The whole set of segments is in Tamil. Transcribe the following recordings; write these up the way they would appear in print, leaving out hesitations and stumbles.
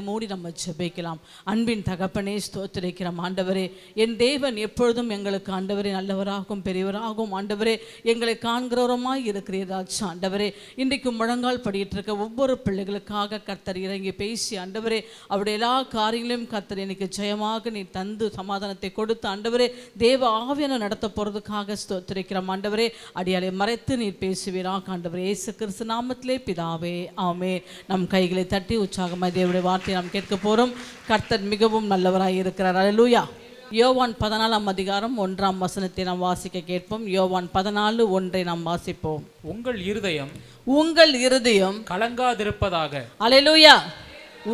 மூடி நம்ம ஜெபிக்கலாம். அன்பின் தகப்பனே, ஸ்தோத்திரிக்கிறோம் ஆண்டவரே. என் தேவன் எப்பொழுதும் எங்களுக்கு ஆண்டவரே நல்லவராகவும் பெரியவராகவும் ஆண்டவரே எங்களை காண்கிறவருமாய் இருக்கிறீர் ராஜா. ஆண்டவரே, இன்றைக்கு முழங்கால் படியிட்டு இருக்க ஒவ்வொரு பிள்ளைகளுக்காக கர்த்தர் இறங்கி பேசி ஆண்டவரே அவருடைய எல்லா காரியங்களையும் கர்த்தர் எனக்கு ஜெயமாக நீ தந்து சமாதானத்தை கொடுத்து ஆண்டவரே தேவ ஆவியான நடத்த போகிறதுக்காக ஸ்தோத்திரிக்கிறோம் ஆண்டவரே. அடியாலை மறைத்து நீர் பேசுவீராக ஆண்டவரே. இயேசு கிறிஸ்து நாமத்திலே பிதாவே, ஆமென். நம் கைகளை தட்டி உற்சாகமாக தேவனுடைய வார்த்தையை நாம் கேட்க போகிறோம். கர்த்தர் மிகவும் நல்லவராய் இருக்கிறார். அல்லேலூயா. யோவான் 14 அதிகாரம் 1 வசனத்தை நாம் வாசிக்க கேட்போம். யோவான் 14:1 நாம் வாசிப்போம். உங்கள் இருதயம் கலங்காதிருப்பதாக. அல்லேலூயா.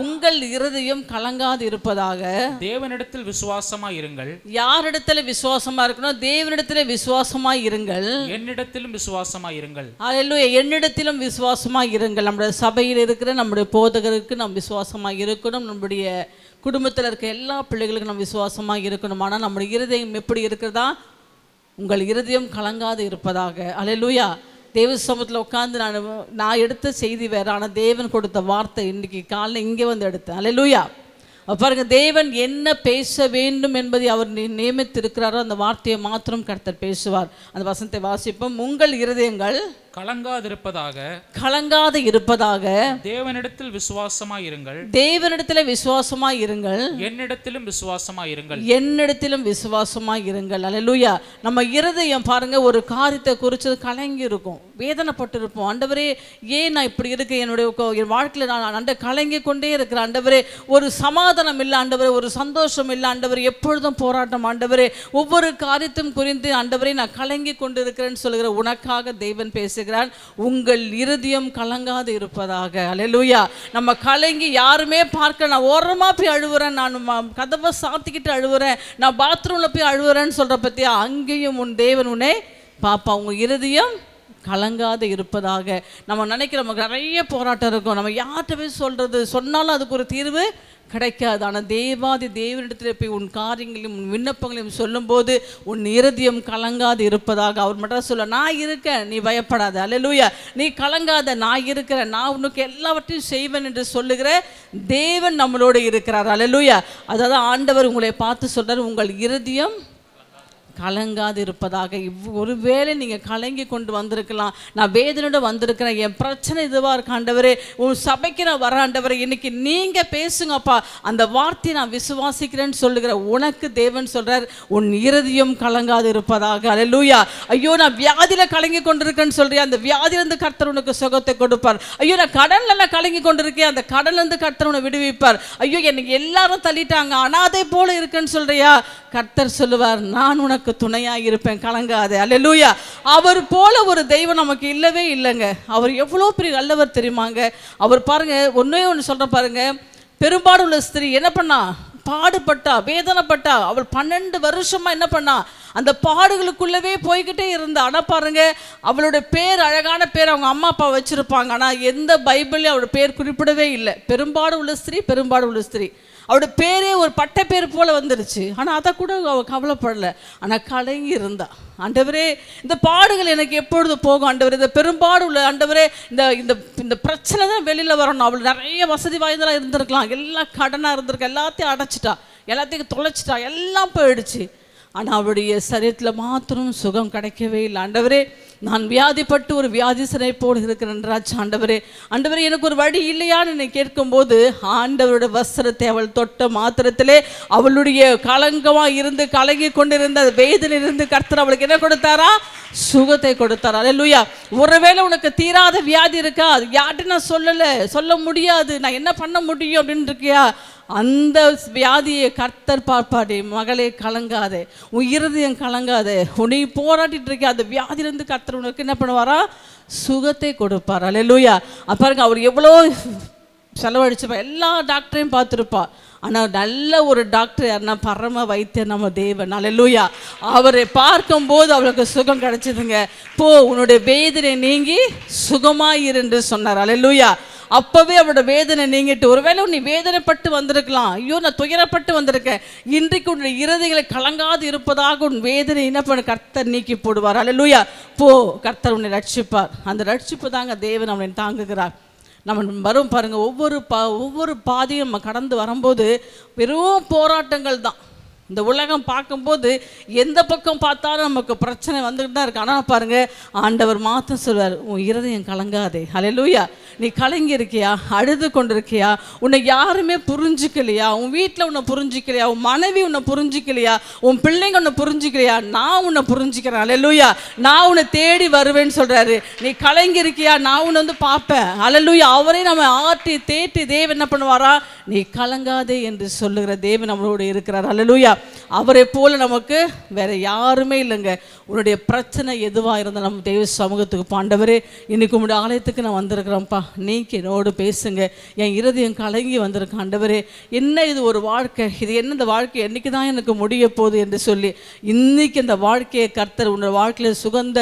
உங்கள் இருதயம் கலங்காது இருப்பதாக. தேவனிடத்தில் விசுவாசமாய் இருங்கள். யாரிடத்தில் விசுவாசமா இருக்கணும்? தேவனிடத்தில் விசுவாசமாய் இருங்கள். என்னிடத்திலும் விசுவாசமாய் இருங்கள். அல்லேலூயா. என்னிடத்திலும் விசுவாசமாய் இருங்கள். நம்முடைய சபையில் இருக்கிற நம்முடைய போதகருக்கு நாம் விசுவாசமாய் இருக்கணும். நம்முடைய குடும்பத்தில் இருக்க எல்லா பிள்ளைகளுக்கும் நம்ம விசுவாசமாக இருக்கணும். ஆனால் நம்முடைய இருதயம் எப்படி இருக்கிறதா? உங்கள் இருதயம் கலங்காது இருப்பதாக. அல்லேலூயா. தேவ சமூகத்தில் உட்காந்து நான் எடுத்த செய்தி வேறு, ஆனால் தேவன் கொடுத்த வார்த்தை இன்றைக்கி காலையில் இங்கே வந்து எடுத்தேன். அல்லேலூயா. பாருங்க, தேவன் என்ன பேச வேண்டும் என்பதை அவர் நியமித்திருக்கிறாரோ அந்த வார்த்தையை மாத்திரம் கர்த்தர் பேசுவார். அந்த வசனத்தை வாசிப்போம். உங்கள் இருதயங்கள் கலங்காது இருப்பதாக. தேவனிடத்தில் விசுவாசமாய் இருங்கள். தேவனிடத்தில் விசுவாசமாய் இருங்கள். என்னிடத்திலும் விசுவாசமாய் இருங்கள். என்னிடத்திலும் விசுவாசமாய் இருங்கள். அல்லேலூயா. நம்ம இருதயம் பாருங்க, ஒரு காரியத்தை குறித்து கலங்கி இருக்கும், வேதனைப்பட்டு இருப்போம். ஆண்டவரே, ஏன் நான் இப்படி இருக்கேன்? என்னுடைய வாழ்க்கையில் நான் கலங்கி கொண்டே இருக்கிறேன் ஆண்டவரே. ஒரு சமாதானம் இல்லை ஆண்டவரே, ஒரு சந்தோஷம் இல்லை ஆண்டவரே, எப்பொழுதும் போராட்டம் ஆண்டவரே, ஒவ்வொரு காரியத்தையும் குறித்து ஆண்டவரே நான் கலங்கி கொண்டு இருக்கிறேன்னு சொல்லுகிற உனக்காக தேவன் பேச உங்கள் இருதயம் கலங்காது இருப்பதாக. அல்லேலூயா. நம்ம கலங்கி யாருமே பார்க்க, நான் ஓரமா போய் அழுவுறேன், நான் கதவை சாத்திக்கிட்டு அழுவுறேன், நான் பாத்ரூம்ல போய் அழுவுறேன்னு சொல்ற பத்தியா, அங்கேயும் உன் தேவன் உன்னை பாப்பா. உங்க இருதயம் கலங்காது இருப்பதாக. நம்ம நினைக்கிறோம் நமக்கு நிறைய போராட்டம் இருக்கும், நம்ம யார்கிட்ட போய் சொல்றது, சொன்னாலும் அதுக்கு ஒரு தீர்வு கிடைக்காது. ஆனால் தேவாதி தேவனிடத்தில் போய் உன் காரியங்களையும் உன் விண்ணப்பங்களையும் சொல்லும்போது உன் இருதயம் கலங்காது இருப்பதாக. அவர் மட்டும் சொல்ல, நான் இருக்கேன், நீ பயப்படாத. அல்லேலூயா. நீ கலங்காத, நான் இருக்கிறேன், நான் உனக்கு எல்லாவற்றையும் செய்வேன் என்று சொல்லுகிற தேவன் நம்மளோடு இருக்கிறார். அல்லேலூயா. அதாவது ஆண்டவர் உங்களை பார்த்து சொல்றார், உங்கள் இருதயம் கலங்காது இருப்பதாக. ஒருவேளை நீங்கள் கலங்கி கொண்டு வந்திருக்கலாம், நான் வேதனோட வந்திருக்கிறேன், என் பிரச்சனை இதுவாக இருக்க ஆண்டவரே, உன் சபைக்கு நான் வர ஆண்டவரே, இன்னைக்கு நீங்கள் பேசுங்கப்பா, அந்த வார்த்தையை நான் விசுவாசிக்கிறேன்னு சொல்லுகிற உனக்கு தேவன் சொல்கிறார், உன் இருதயம் கலங்காது இருப்பதாக. அல்லேலூயா. ஐயோ, நான் வியாதியில் கலங்கி கொண்டிருக்கேன்னு சொல்கிறேன், அந்த வியாதியிலிருந்து கர்த்தர் உனக்கு சுகத்தை கொடுப்பார். ஐயோ, நான் கடனில் கலங்கி கொண்டிருக்கேன், அந்த கடன்லேருந்து கர்த்தர் உன்னை விடுவிப்பார். ஐயோ, எனக்கு எல்லாரும் தள்ளிட்டாங்க, அனாதை போல இருக்குன்னு சொல்கிறியா, கர்த்தர் சொல்லுவார், நான் உனக்கு துணையாக இருப்பேன், கலங்காதே. அல்லேலூயா. அவர் போல ஒரு தெய்வம் நமக்கு இல்லவே இல்லைங்க. அவர் எவ்வளோ பெரிய நல்லவர் தெரியுமாங்க. அவர் பாருங்க, ஒன்றே ஒன்று சொல்ற பாருங்க, பெரும்பாடு உள்ள ஸ்திரீ என்ன பண்ணா? பாடுபட்டா, வேதனைப்பட்டா. அவள் 12 வருஷமா என்ன பண்ணா? அந்த பாடுகளுக்குள்ளவே போய்கிட்டே இருந்தா. ஆனால் பாருங்க, அவளுடைய பேர் அழகான பேர் அவங்க அம்மா அப்பா வச்சிருப்பாங்க, ஆனால் எந்த பைபிள்லையும் அவளோட பேர் குறிப்பிடவே இல்லை. பெரும்பாடு உள்ள ஸ்திரீ, பெரும்பாடு உள்ள ஸ்திரீ. அவரோட பேரே ஒரு பட்ட பேர் போல வந்துருச்சு. ஆனால் அதை கூட அவள் கவலைப்படலை, ஆனால் கலங்கி இருந்தா. ஆண்டவரே, இந்த பாடுகள் எனக்கு எப்பொழுது போகும் ஆண்டவரே? இந்த பெரும்பாடு உள்ள ஆண்டவரே, இந்த பிரச்சனை தான் வெளியில் வரணும். அவள் நிறைய வசதி வாய்ந்தெல்லாம் இருந்திருக்கலாம், எல்லாம் கடனாக இருந்திருக்கா, எல்லாத்தையும் அடைச்சிட்டா, எல்லாத்தையும் தொலைச்சிட்டா, எல்லாம் போயிடுச்சு. ஆனால் அவருடைய சரீரத்தில் மாத்திரம் சுகம் கிடைக்கவே இல்லை. ஆண்டவரே, நான் வியாதிப்பட்டு ஒரு வியாதிசனை போடு இருக்கிறேன் ராஜா. ஆண்டவரே, ஆண்டவரே, எனக்கு ஒரு வழி இல்லையான்னு என்னை கேட்கும்போது ஆண்டவருடைய வஸ்திரத்தை அவள் தொட்ட மாத்திரத்திலே அவளுடைய கலங்கமாக இருந்து கலங்கி கொண்டிருந்த வேதனையிலிருந்து கர்த்தர் அவளுக்கு என்ன கொடுத்தாரா? சுகத்தை கொடுத்தாரா. அல்லேலூயா. ஒருவேளை உனக்கு தீராத வியாதி இருக்கா, அது யார்கிட்ட நான் சொல்ல முடியாது, நான் என்ன பண்ண முடியும் அப்படின்னு இருக்கியா, அந்த வியாதியை கர்த்தர் பார்ப்பாடே. மகளே, கலங்காதே, உன் இருதயம் கலங்காதே. உன்னை போராட்டிட்டு இருக்க அந்த வியாதியிலிருந்து கர்த்தர் உனக்கு என்ன பண்ணுவாரா? சுகத்தை கொடுப்பார். அல்லேலூயா. பாருங்க, அவர் எவ்வளோ செலவழிச்சுப்பா, எல்லா டாக்டரையும் பார்த்துருப்பா. ஆனால் நல்ல ஒரு டாக்டர் யாருன்னா பரம வைத்தியர் நம்ம தேவன். அல்லேலூயா. அவரை பார்க்கும்போது அவளுக்கு சுகம் கிடைச்சிதுங்க. போ, உன்னுடைய வேதனை நீங்கி சுகமாயிரு என்று சொன்னார். அல்லேலூயா. அப்போவே அவரோட வேதனை நீங்கிட்டு. ஒருவேளை நீ வேதனைப்பட்டு வந்திருக்கலாம், ஐயோ நான் துயரப்பட்டு வந்திருக்கேன், இன்றைக்கு உன்னுடைய இருதயங்களை கலங்காது இருப்பதாக உன் வேதனை என்ன பண்ண கர்த்தர் நீக்கி போடுவார். அல்லேலூயா. போ, கர்த்தர் உன்னை ரட்சிப்பார். அந்த ரட்சிப்பு தாங்க தேவன் அவனை தாங்குகிறார். நம்ம வரும் பாருங்க, ஒவ்வொரு பாதையும் நம்ம கடந்து வரும்போது வெறும் போராட்டங்கள் தான். இந்த உலகம் பார்க்கும்போது எந்த பக்கம் பார்த்தாலும் நமக்கு பிரச்சனை வந்துட்டு தான் இருக்கு. ஆனால் பாருங்க, ஆண்டவர் மாத்திரம் சொல்வார், உன் இருதயம் கலங்காதே. ஹல்லேலூயா. நீ கலங்கி இருக்கியா? அழுது கொண்டு இருக்கியா? உன்னை யாருமே புரிஞ்சிக்கலையா? உன் வீட்டில் உன்னை புரிஞ்சிக்கலையா? உன் மனைவி உன்னை புரிஞ்சிக்கலையா? உன் பிள்ளைங்க உன்னை புரிஞ்சிக்கலையா? நான் உன்னை புரிஞ்சிக்கிறேன். ஹல்லேலூயா. நான் உன்னை தேடி வருவேன்னு சொல்றாரு. நீ கலங்கி இருக்கியா? நான் உன்னை வந்து பார்ப்பேன். ஹல்லேலூயா. அவரே நம்ம ஆட்டி தேட்டி தேவன் என்ன பண்ணுவாரா? நீ கலங்காதே என்று சொல்லுகிற தேவன் நம்மளோடு இருக்கிறார். ஹல்லேலூயா. அவரை போல நமக்கு வேற யாருமே இல்லைங்க. உன்னுடைய பிரச்சனை எதுவாக இருந்தால் நம்ம தெய்வ சமூகத்துக்கு, ஆண்டவரே இன்னைக்கு உங்களுடைய ஆலயத்துக்கு நான் வந்திருக்கிறேன்ப்பா, நீங்க என்னோடு பேசுங்க, என் இருதயம் கலங்கி வந்திருக்கேன். ஆண்டவரே, என்ன இது ஒரு வாழ்க்கை, இது என்ன இந்த வாழ்க்கை என்னைக்கு தான் எனக்கு முடிய போகுது என்று சொல்லி இன்னைக்கு இந்த வாழ்க்கையை கர்த்தர் உன்னுடைய வாழ்க்கையில் சுகந்த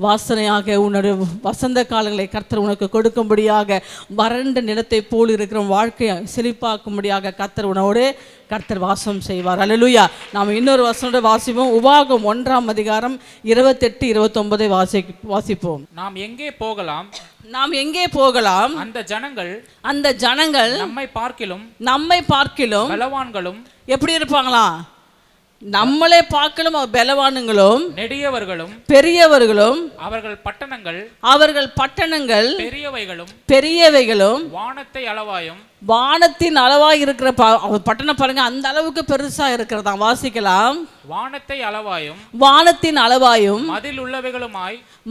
வாசனையாக, உன்னுடைய வசந்த காலங்களை கர்த்தர் உனக்கு கொடுக்கும்படியாக, வறண்ட நிலத்தை போல் இருக்கிற வாழ்க்கையை செழிப்பாக்கும்படியாக கர்த்தர் உன்னோடு வாசம் செய்வார். அல்லேலூயா. நாம் இன்னொரு வசனத்தை வாசிப்போம். உபாகம் 1ஆம் அதிகாரம் 28, 29 வாசிப்போம். நாம் எங்கே போகலாம்? நாம் எங்கே போகலாம்? அந்த ஜனங்கள் நம்மை பார்க்கிலும் பலவான்களும் எப்படி இருப்பாங்களா? நம்மளே பார்க்கலும் பலவானுங்களும் நெடியவர்களும் பெரியவர்களும், அவர்கள் பட்டணங்கள் பெரியவைகளும் வானத்தின் அளவாய் இருக்கிற பட்டணம் பாருங்க, அந்த அளவுக்கு பெருசா இருக்கிறதா. வாசிக்கலாம். வானத்தின் அளவாயும்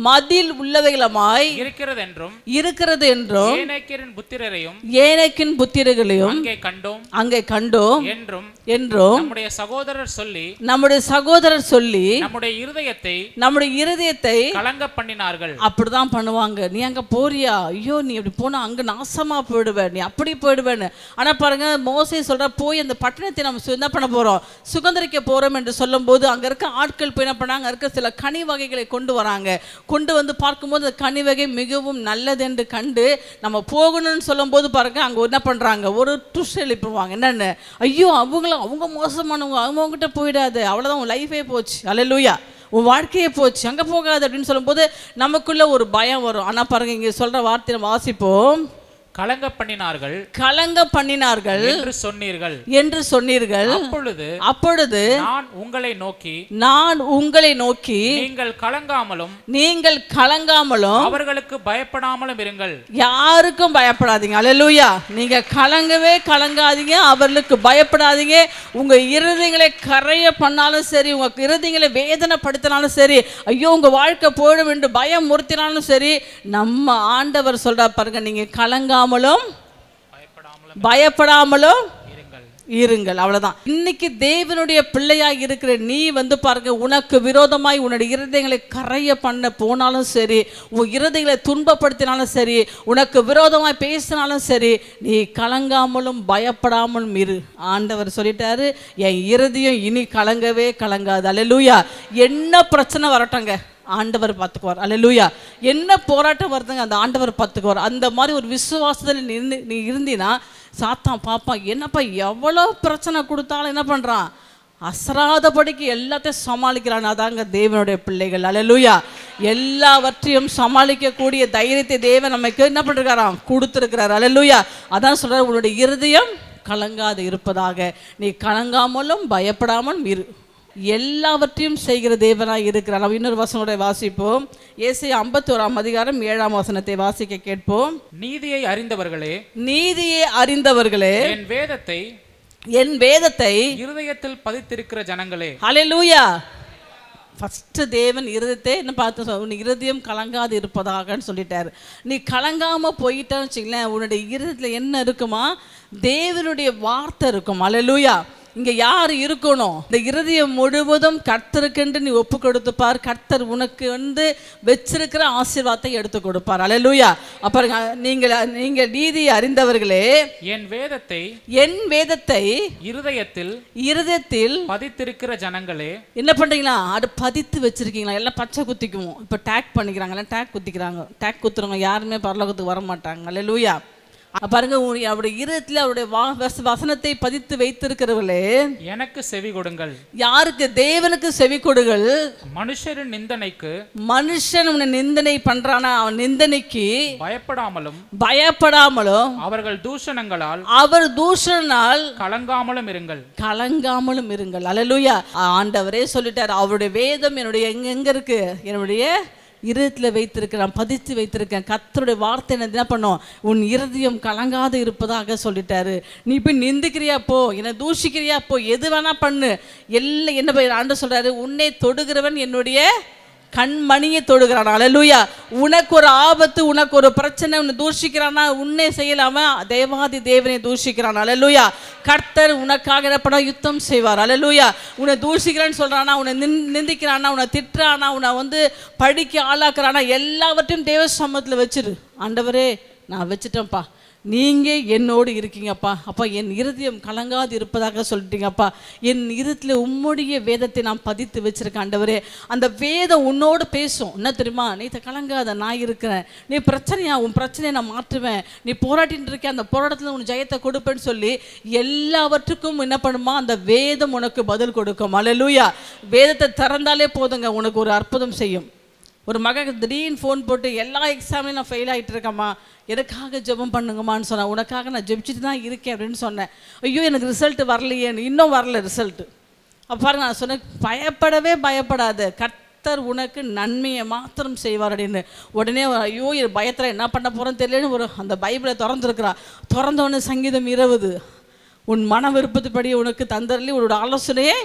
மதில் உள்ளவைகளுமாய் இருக்கிறது என்றும் ஏனேக்கின் புத்திரரையும் அங்கே கண்டோம் என்றும் நம்முடைய சகோதரர் சொல்லி நம்முடைய இருதயத்தை கலங்க பண்ணினார்கள். அப்படிதான் பண்ணுவாங்க. நீ அங்க போறியா? ஐயோ, நீ அப்படி போனா அங்க நாசமா போயிடுவ, நீ அப்படி போயிடுவேன்னு. ஆனா பாருங்க, மோசே சொல்ற, போய் அந்த பட்டணத்தை நம்ம என்ன பண்ண போறோம்? சுதந்திரிக்க போறோம் என்று சொல்லும் போது அங்க இருக்க ஆட்கள் போய் என்ன பண்ணாங்க? இருக்க சில கனி வகைகளை கொண்டு வராங்க. கொண்டு வந்து பார்க்கும்போது அந்த கனி வகை மிகவும் நல்லது என்று கண்டு நம்ம போகணும்னு சொல்லும் போது பாருங்க, அங்க என்ன பண்றாங்க? ஒரு ட்விஸ்ட் எழுப்புவாங்க. என்னன்னு? ஐயோ, அவங்க மோசமானவங்க, அவங்ககிட்ட போயிடாது, அவ்வளவுதான், உன் லைஃபே போச்சு. அல்லேலூயா. உன் வாழ்க்கையே போச்சு, அங்க போகாது அப்படின்னு சொல்லும்போது நமக்குள்ள ஒரு பயம் வரும். ஆனா பாருங்க, இங்க சொல்ற வார்த்தையை வாசிப்போம். கலங்க பண்ணினார்கள் என்று சொன்னீர்கள். அப்பொழுது நான் உங்களை நோக்கி நீங்கள் கலங்காமலும் அவர்களுக்கு பயப்படாமலும் இருங்கள். யாருக்கும் பயப்படாதீங்க. அல்லேலூயா. நீங்க கலங்காதீங்க, அவர்களுக்கு பயப்படாதீங்க. உங்க இருதயங்களை கரைய பண்ணாலும் சரி, உங்க இருதயங்களை வேதனைப்படுத்தினாலும் சரி, ஐயோ உங்க வாழ்க்கை போயிடும் என்று பயம் முறுத்தினாலும் சரி, நம்ம ஆண்டவர் சொல்ற பாருங்க, நீங்க பயப்படாமலும் இருங்கள். அவ்வளவுதான். இன்னைக்கு தேவனுடைய பிள்ளையாய் இருக்கிற நீ வந்து பாருங்க, உனக்கு விரோதமாய் உன்னுடைய இருதயங்களை கரைய பண்ண போனாலும் சரி, உன் இருதயங்களை துன்பப்படுத்தினாலும் சரி, உனக்கு விரோதமாய் பேசினாலும் சரி, நீ கலங்காமலும் பயப்படாமலும் இரு. ஆண்டவர் சொல்லிட்டாரு, என் இருதயம் இனி கலங்கவே கலங்காது. அல்லேலூயா. என்ன பிரச்சனை வரட்டங்க, ஆண்டவர் பார்த்துக்குவார். அல்லேலூயா. என்ன போராட்டம் வருதுங்க, அந்த ஆண்டவர் பார்த்துக்குவார். அந்த மாதிரி ஒரு விசுவாசத்தில் நீ இருந்தீன்னா, சாத்தான் பாப்பான், என்னப்பா எவ்வளோ பிரச்சனை கொடுத்தாலும் என்ன பண்ணுறான்? அசராதபடிக்கு எல்லாத்தையும் சமாளிக்கிறான். அதாங்க தேவனுடைய பிள்ளைகள். அல்லேலூயா. எல்லாவற்றையும் சமாளிக்கக்கூடிய தைரியத்தை தேவன் நமக்கு என்ன பண்ணிருக்காராம்? கொடுத்துருக்கிறார். அல்லேலூயா. அதான் சொல்றாரு, உன்னுடைய இருதயம் கலங்காது இருப்பதாக, நீ கலங்காமலும் பயப்படாமலும் இரு. எல்லாவற்றையும் செய்கிற தேவனாய் இருக்கிறார். நம்ம இன்னொரு வசனத்தை வாசிப்போம். ஏசாயா 51ஆம் அதிகாரம் 7ஆம் வசனத்தை வாசிக்க கேட்போம். நீதியை அறிந்தவர்களே என் வேதத்தை இருதயத்தில் பதித்திருக்கிற ஜனங்களே. ஹல்லேலூயா. ஃபர்ஸ்ட் தேவன் இருதயத்தை என்ன பார்த்து, உன் இருதயம் கலங்காது இருப்பதாகன்னு சொல்லிட்டாரு. நீ கலங்காம போயிட்டான்னு வச்சுங்களேன், உன்னுடைய இருதயத்தில் என்ன இருக்குமா? தேவனுடைய வார்த்தை இருக்கும். அல்லேலூயா. இங்க யார் இருக்கணும்? இந்த இருதயம் முழுவதும் கர்த்தருக்கென்று நீ ஒப்பு கொடுத்துப்பார். கர்த்தர் உனக்கு வந்து வச்சிருக்கிற ஆசீர்வாதத்தை எடுத்து கொடுப்பார். அல்லேலூயா. அப்புறம் நீங்கள் நீதியை அறிந்தவர்களே, என் வேதத்தை இருதயத்தில் பதித்திருக்கிற ஜனங்களே. என்ன பண்றீங்களா? அது பதித்து வச்சிருக்கீங்களா? எல்லாம் பச்சை குத்திக்குவோம். இப்போ டேக் பண்ணிக்கிறாங்க, எல்லாம் டேக் குத்திக்கிறாங்க. டேக் குத்துறவங்க யாருமே பரலோகத்துக்கு வர மாட்டாங்க. அல்லேலூயா. பாருங்க, அவருடைய இருதயத்தில் அவருடைய வசனத்தை பதித்து வைத்திருக்கிறவர்களே, எனக்கு செவி கொடுங்கள். யாருக்கு? தேவனுக்கு செவி கொடுங்கள். மனுஷரின் நிந்தனைக்கு, மனுஷன் உன்னை நிந்தனை பண்றானா, அவன் நிந்தனைக்கு பயப்படாமலும் அவர்கள் தூஷணங்களால் கலங்காமலும் இருங்கள். அல்லேலூயா. ஆண்டவரே சொல்லிட்டார், அவருடைய வேதம் என்னுடைய எங்க இருக்கு? என்னுடைய இருதயத்தில் வைத்திருக்கிறேன், பதித்து வைத்திருக்கேன். கர்த்தருடைய வார்த்தை என்ன பண்ணும்? உன் இருதயம் கலங்காது இருப்பதாக சொல்லிட்டாரு. நீ போய் நிந்திக்கிறியா போ, என்னை தூஷிக்கிறியா போ, எது வேணா பண்ணு, எல்லாம் என்ன ஆண்டு சொல்றாரு, உன்னை தொடுகிறவன் என்னுடைய கண்மணியை தொடுகிறான். அல்லேலூயா. உனக்கு ஒரு ஆபத்து, உனக்கு ஒரு பிரச்சனை, உன்னை தூஷிக்கிறானா, உன்னை செய்யலாம தேவாதி தேவனை தூஷிக்கிறான். அல்லேலூயா. கர்த்தர் உனக்காக என்ன பண்ண? யுத்தம் செய்வார். அல்லேலூயா. உன்னை தூஷிக்கிறான்னு சொல்றானா, உன்னை நிந்திக்கிறானா, உன்னை திட்டுறானா, உன்னை படிக்க ஆளாக்குறானா, எல்லாவற்றையும் தேவ சமூகத்தில் வச்சிரு. ஆண்டவரே, நான் வச்சுட்டேன்ப்பா, நீங்கள் என்னோடு இருக்கீங்கப்பா, அப்பா என் இருதயம் கலங்காது இருப்பதாக சொல்லிட்டீங்கப்பா, என் இருதயத்தில் உம்முடைய வேதத்தை நான் பதித்து வச்சிருக்கேன். ஆண்டவரே, அந்த வேதம் உன்னோடு பேசும். என்ன தெரியுமா? நீ கலங்காத, நான் இருக்கிறேன். நீ பிரச்சனையா, உன் பிரச்சனையை நான் மாற்றுவேன். நீ போராட்டின்னு இருக்க, அந்த போராட்டத்தில் உன் ஜெயத்தை கொடுப்பேன்னு சொல்லி எல்லாவற்றுக்கும் என்ன பண்ணுமா? அந்த வேதம் உனக்கு பதில் கொடுக்கும். அல்லேலூயா. வேதத்தை திறந்தாலே போதுங்க, உனக்கு ஒரு அற்புதம் செய்யும். ஒரு மகன் திடீர்னு ஃபோன் போட்டு, எல்லா எக்ஸாம்லையும் நான் ஃபெயில் ஆகிட்டு இருக்கேம்மா, எனக்காக ஜெபம் பண்ணுங்கம்மான்னு சொன்னேன். உனக்காக நான் ஜெபிச்சுட்டு தான் இருக்கேன் அப்படின்னு சொன்னேன். ஐயோ, எனக்கு ரிசல்ட்டு வரலையேன்னு. இன்னும் வரல ரிசல்ட்டு. அப்போ பாருங்க, நான் சொன்னேன், பயப்படாத, கர்த்தர் உனக்கு நன்மையை மாத்திரம் செய்வார் அப்படின்னு. உடனே ஐயோ, பயத்தில் என்ன பண்ண போகிறேன்னு தெரியலன்னு அந்த பைபிளை திறந்துருக்கிறா. திறந்தவொடனே சங்கீதம் 20, உன் மன விருப்பத்துப்படி உனக்கு தந்தரலி உன்னோட ஆலோசனையே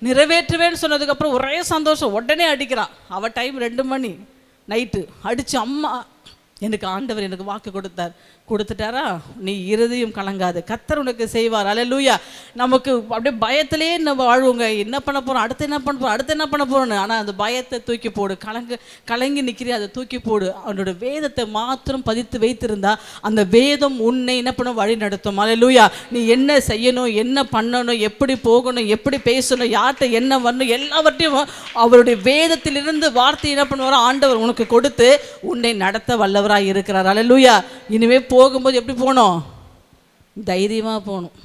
நிறைவேற்றுவேன்னு சொன்னதுக்கப்புறம் ஒரே சந்தோஷம். உடனே அடிக்கிறான். அவள் டைம் 2 மணி நைட்டு அடித்து, அம்மா எனக்கு ஆண்டவர் எனக்கு வாக்கு கொடுத்துட்டாரா, நீ இருதயம் கலங்காது, கர்த்தர் உனக்கு செய்வார். அல்லேலூயா. நமக்கு அப்படியே பயத்திலே நம்ம வாழ்வோங்க. என்ன பண்ண போகிறோம், அடுத்து என்ன பண்ண போகிறோன்னு. ஆனால் அந்த பயத்தை தூக்கி போடு. கலங்கி நிற்கிறே, அதை தூக்கி போடு. அவனோட வேதத்தை மாத்திரம் பதித்து வைத்திருந்தா அந்த வேதம் உன்னை என்ன பண்ண வழி நடத்தும். அல்லேலூயா. நீ என்ன செய்யணும், என்ன பண்ணணும், எப்படி போகணும், எப்படி பேசணும், யார்கிட்ட என்ன வரணும், எல்லாவற்றையும் அவருடைய வேதத்திலிருந்து வார்த்தை என்ன பண்ணுவாரோ ஆண்டவர் உனக்கு கொடுத்து உன்னை நடத்த வல்லவர் இருக்கிறார். அல்லேலூயா. இனிமே போகும்போது எப்படி போகணும்? தைரியமாக போகணும்.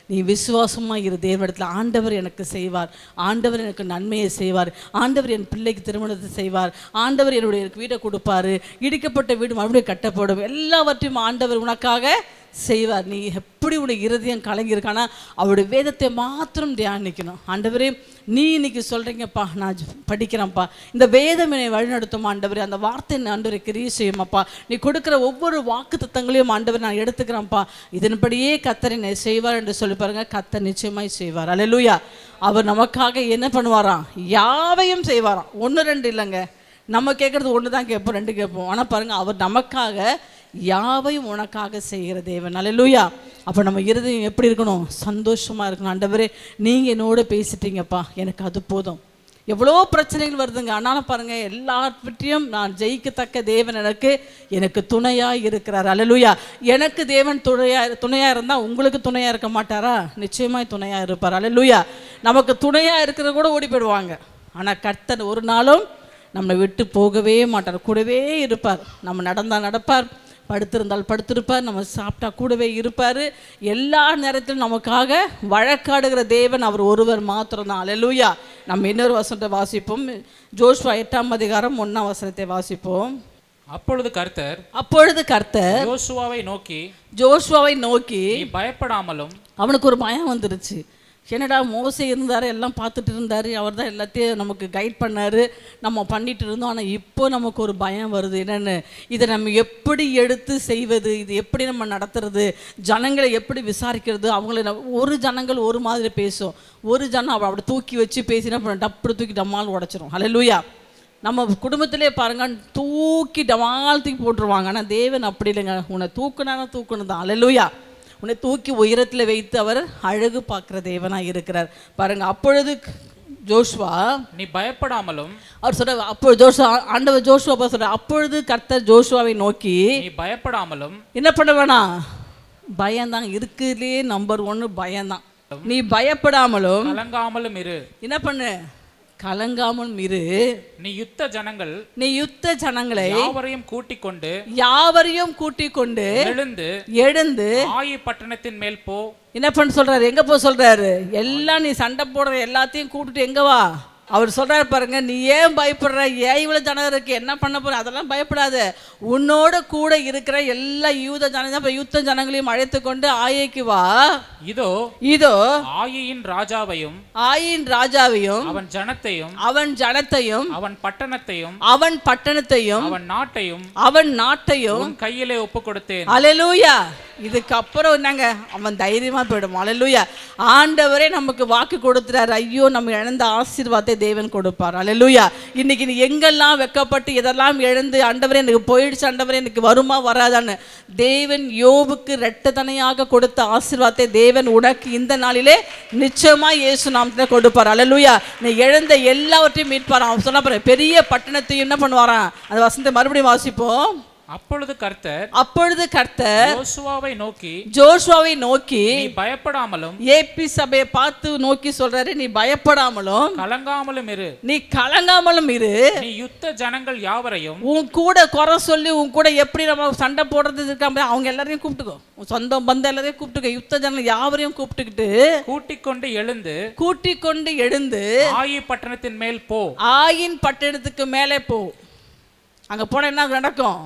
நீ விசுவாசமாக இரு தேவனிடத்தில். ஆண்டவர் எனக்கு செய்வார், ஆண்டவர் எனக்கு நன்மையை செய்வார், ஆண்டவர் என் பிள்ளைக்கு திருமணத்தை செய்வார், ஆண்டவர் என்னுடைய வீடை கொடுப்பாரு, இடிக்கப்பட்ட வீடு மறுபடியும் கட்டப்படும், எல்லாவற்றையும் ஆண்டவர் உனக்காக செய்வார். நீ எப்படி உடைய இருதயம் கலங்கியிருக்கானா அவருடைய வேதத்தை மாத்திரம் தியானிக்கணும். ஆண்டவரே, நீ இன்னைக்கு சொல்கிறீங்கப்பா, நான் படிக்கிறேன்ப்பா, இந்த வேதம் என்னை வழிநடத்தும் ஆண்டவரே, அந்த வார்த்தை ஆண்டவரை கிரியை செய்யுமாப்பா, நீ கொடுக்குற ஒவ்வொரு வாக்கு தத்தங்களையும் ஆண்டவர் நான் எடுத்துக்கிறேன்ப்பா, இதன்படியே கர்த்தர் என்னை செய்வார் என்று சொல்லி பாருங்க. கர்த்தர் நிச்சயமாய் செய்வார். அல்லேலூயா. அவர் நமக்காக என்ன பண்ணுவாராம்? யாவையும் செய்வாராம். 1 2 இல்லைங்க. நம்ம கேட்குறது 1 தான் கேட்போம், 2 கேட்போம். ஆனால் பாருங்கள், அவர் நமக்காக யாவையும் உனக்காக செய்கிற தேவன். அல்லேலூயா. அப்போ நம்ம இருதயம் எப்படி இருக்கணும்? சந்தோஷமாக இருக்கணும். ஆண்டவரே, நீங்கள் என்னோட பேசிட்டீங்கப்பா, எனக்கு அது போதும். எவ்வளோ பிரச்சனைகள் வருதுங்க, ஆனாலும் பாருங்கள், எல்லாவற்றையும் நான் ஜெயிக்கத்தக்க தேவன் எனக்கு துணையாக இருக்கிறார். அல்லேலூயா. எனக்கு தேவன் துணையாக இருந்தால் உங்களுக்கு துணையாக இருக்க மாட்டாரா? நிச்சயமாய் துணையாக இருப்பார். அல்லேலூயா. நமக்கு துணையாக இருக்கிறத கூட ஓடி போயிடுவாங்க. ஆனால் கர்த்தர் ஒரு நாளும் நம்மளை விட்டு போகவே மாட்டார், கூடவே இருப்பார். நம்ம நடந்தால் நடப்பார், படுத்திருந்தால் படுத்திருப்பார், நம்ம சாப்பிட்டா கூடவே இருப்பார். எல்லா நேரத்திலும் நமக்காக வழக்காடுகிற தேவன் அவர் ஒருவர் மாத்திரம்தான். அல்லேலூயா. நம்ம இன்னொரு வசனத்தை வாசிப்போம். ஜோஷுவா 8ஆம் அதிகாரம் 1ஆம் வசனத்தை வாசிப்போம். அப்பொழுது கர்த்தர் யோசுவாவை நோக்கி நீ பயப்படாமலும். அவனுக்கு ஒரு பயம் வந்துருச்சு. என்னடா, மோசே இருந்தார், எல்லாம் பார்த்துட்டு இருந்தார், அவர் தான் எல்லாத்தையும் நமக்கு கைட் பண்ணார், நம்ம பண்ணிட்டு இருந்தோம். ஆனால் இப்போ நமக்கு ஒரு பயம் வருது. என்னென்னு, இதை நம்ம எப்படி எடுத்து செய்வது, இது எப்படி நம்ம நடத்துறது, ஜனங்களை எப்படி விசாரிக்கிறது. அவங்கள ஒரு ஜனங்கள் ஒரு மாதிரி பேசும், ஒரு ஜனம் அப்படி தூக்கி வச்சு பேசினா டப்பு தூக்கி டம்மால் உடச்சிரும். அல்லேலூயா. நம்ம குடும்பத்திலே பாருங்க, தூக்கி டமால் தூக்கி போட்டுருவாங்க. ஆனால் தேவன் அப்படி இல்லைங்க, உன்னை தூக்கணும் தான். அல்லேலூயா. உன்னை தூக்கி உயரத்தில் வைத்து அவர் அழகு பார்க்குற தேவனாக இருக்கிறார் பாருங்க. அப்பொழுது ஜோஷுவா நீ பயப்படாமலும், அவர் சொல்ற, அப்போ ஆண்டவர் ஜோஷுவா சொல்ற, அப்பொழுது கர்த்தர் ஜோஷுவாவை நோக்கி நீ பயப்படாமலும். என்ன பண்ண வேணாம்? பயம்தான் இருக்குதுலேயே நம்பர் 1 பயம்தான். நீ பயப்படாமலும் கலங்காமலும் இரு. என்ன பண்ணு? கலங்காமல் இரு. நீ யுத்த ஜனங்களை யாவரையும் கூட்டிக் கொண்டு எழுந்து ஆயி பட்டணத்தின் மேல் போ. என்ன பண்ண சொல்றாரு? எங்க போ சொல்றாரு? எல்லாம் நீ சண்டை போடுற எல்லாத்தையும் கூட்டிட்டு எங்க வா. அவர் சொல்றாரு பாருங்க, நீ ஏன் பயப்படுற? ஏன் இவ்வளவு ஜனம் இருக்கு, என்ன பண்ண போற? அதெல்லாம் பயப்படாத. உன்னோட கூட இருக்கிற எல்லா யூத ஜனங்களையும் அழைத்து கொண்டு ஆயைக்கு வா. இதோ ஆயின் ராஜாவையும் அவன் ஜனத்தையும் அவன் பட்டணத்தையும் அவன் நாட்டையும் கையிலே ஒப்பு கொடுத்தேன். அல்லேலூயா. இதுக்கப்புறம் என்னங்க, அவன் தைரியமா போயிடும். அல்லேலூயா. ஆண்டவரே நமக்கு வாக்கு கொடுத்துறாரு. ஐயோ, நம்ம இழந்த ஆசீர்வாதத்தை தேவன் கொடுப்பார். அல்லேலூயா. இன்னைக்கு நீ எங்கெல்லாம் வெக்கப்பட்டு எதெல்லாம் இழந்து, ஆண்டவரே எனக்கு போயிடுச்சு, ஆண்டவரே எனக்கு வருமா வராதான்னு, தேவன் யோபுக்கு இரட்டத்தனையாக கொடுத்த ஆசீர்வாதத்தை தேவன் உனக்கு இந்த நாளிலே நிச்சயமா இயேசு நாமத்தில் கொடுப்பார். அல்லேலூயா. நீ இழந்த எல்லாவற்றையும் மீட்பார். அவன் சொன்ன பாரு, பெரிய பட்டணத்தையும் என்ன பண்ணுவாராம்? அந்த வசனத்தை மறுபடியும் வாசிப்போம். அப்பொழுது கர்த்தர் ஜோசுவாவை நோக்கி நீ பயப்படாமலும், ஏபி சபையை பார்த்து நோக்கி சொல்றாரு, நீ பயப்படாமலும் கலங்காமலும் இரு. நீ யுத்த ஜனங்கள் யாவரையும், உன் கூட குறை சொல்லி உன் கூட எப்படி நம்ம சண்டை போடுறது இருக்காம அவங்க எல்லாரையும் கூப்பிட்டுக்கோ, உன் சொந்த பந்தம் எல்லாரையும் கூப்பிட்டுக்கோ, யுத்த ஜனங்கள் யாவரையும் கூப்பிட்டுக்கிட்டு கூட்டிக் கொண்டு எழுந்து ஆயின் பட்டணத்தின் மேல் போ. ஆயின் பட்டணத்துக்கு மேலே போ. அங்க போன என்ன நடக்கும்?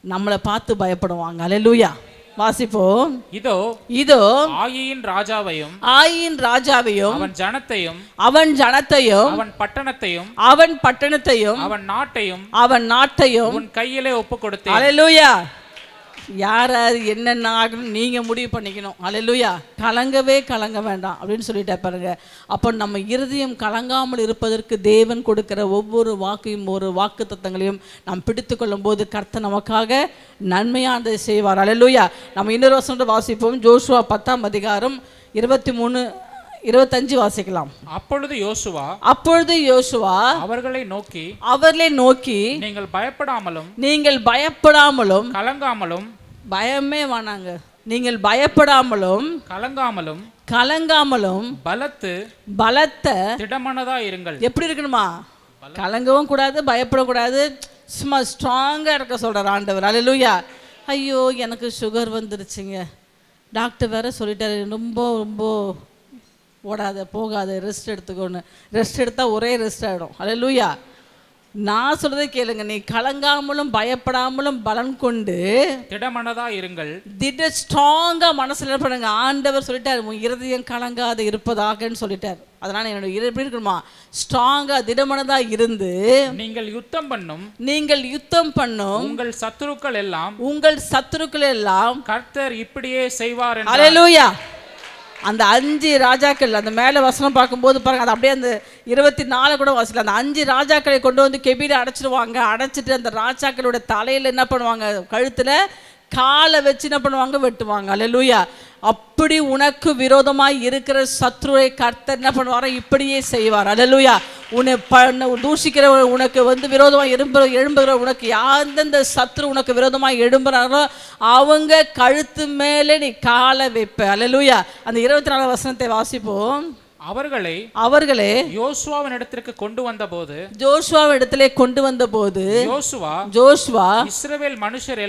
நம்மளை பார்த்து பயப்படுவாங்க. அல்லேலூயா. வாசிப்போம். இதோ ஆயின் ராஜாவையும் அவன் ஜனத்தையும் அவன் பட்டணத்தையும் அவன் நாட்டையும் உன் கையிலே ஒப்பு கொடுத்தேன். அல்லேலூயா. யாராரு என்னென்ன ஆகணும் நீங்க முடிவு பண்ணிக்கணும். அல்லேலூயா. கலங்க வேண்டாம் அப்படின்னு சொல்லிட்டே பாருங்க. அப்போ நம்ம இருதயம் கலங்காமல் இருப்பதற்கு தேவன் கொடுக்கிற ஒவ்வொரு வாக்கையும், ஒரு வாக்கு தத்தங்களையும் நாம் பிடித்து கொள்ளும் போது கர்த்தர் நமக்காக நன்மையானதை செய்வார். அல்லேலூயா. நம்ம இன்னொரு வசனத்தை வாசிப்போம். ஜோசுவா 10ஆம் அதிகாரம் 23-25 வாசிக்கலாம். அப்பொழுது யோசுவா அவர்களை நோக்கி நீங்கள் பயப்படாமலும் கலங்காமலும், பயமே வேணாங்க, நீங்கள் பயப்படாமலும் கலங்காமலும் பலத்த திடமனதா இருங்கள். எப்படி இருக்கணுமா? கலங்கவும் கூடாது, பயப்படக்கூடாது, சும்மா ஸ்ட்ராங்கா இருக்க சொல்றார் ஆண்டவர். அல்லேலூயா. ஐயோ, எனக்கு சுகர் வந்துருச்சுங்க, டாக்டர் வேற சொல்லிட்டாரு, ரொம்ப ஓடாத போகாத, ரெஸ்ட் எடுத்துக்கோன்னு. ரெஸ்ட் எடுத்தால் ஒரே ரெஸ்ட் ஆகிடும். அல்லேலூயா. நான் சொல்றதை கேளுங்க, நீ கலங்காமலும் பயப்படாமலும் பலன் கொண்டு திடமனதா இருங்கள். ஸ்ட்ராங்கா மனசுல பண்ணுங்க. ஆண்டவர் சொல்லிட்டாரு, உன் இருதயம் கலங்காத இருப்பதாகன்னு சொல்லிட்டாரு. அதனால என்னோட எப்படி இருக்கணுமா? ஸ்ட்ராங்கா திடமனதா இருந்து நீங்கள் யுத்தம் பண்ணும் உங்கள் சத்துருக்கள் எல்லாம் கர்த்தர் இப்படியே செய்வார். அல்லேலூயா. அந்த 5 ராஜாக்கள், அந்த மேலே வசனம் பார்க்கும்போது பாருங்க, அது அப்படியே அந்த 24 கூட வாசிக்கல. அந்த 5 ராஜாக்களை கொண்டு வந்து கெபியில அடைச்சிட்டு அந்த ராஜாக்களோட தலையில் என்ன பண்ணுவாங்க? கழுத்தில் காலை வச்சு என்ன பண்ணுவாங்க? வெட்டுவாங்க. அல்லேலூயா. அப்படி உனக்கு விரோதமாய் இருக்கிற சத்ருவை கர்த்தர் என்ன பண்ணுவாரோ இப்படியே செய்வார். அல்லேலூயா. உன்னை தூஷிக்கிற, உனக்கு விரோதமாக எழும்புகிற உனக்கு எந்தெந்த சத்ரு உனக்கு விரோதமாக எழும்புறாரோ அவங்க கழுத்து மேலே நீ காலை வைப்ப. அல்லேலூயா. அந்த 24 வசனத்தை வாசிப்போம். அவர்களை யோசுவாவின் இடத்திற்கு கொண்டு வந்தபோது யோசுவா இஸ்ரவேல் மனுஷர்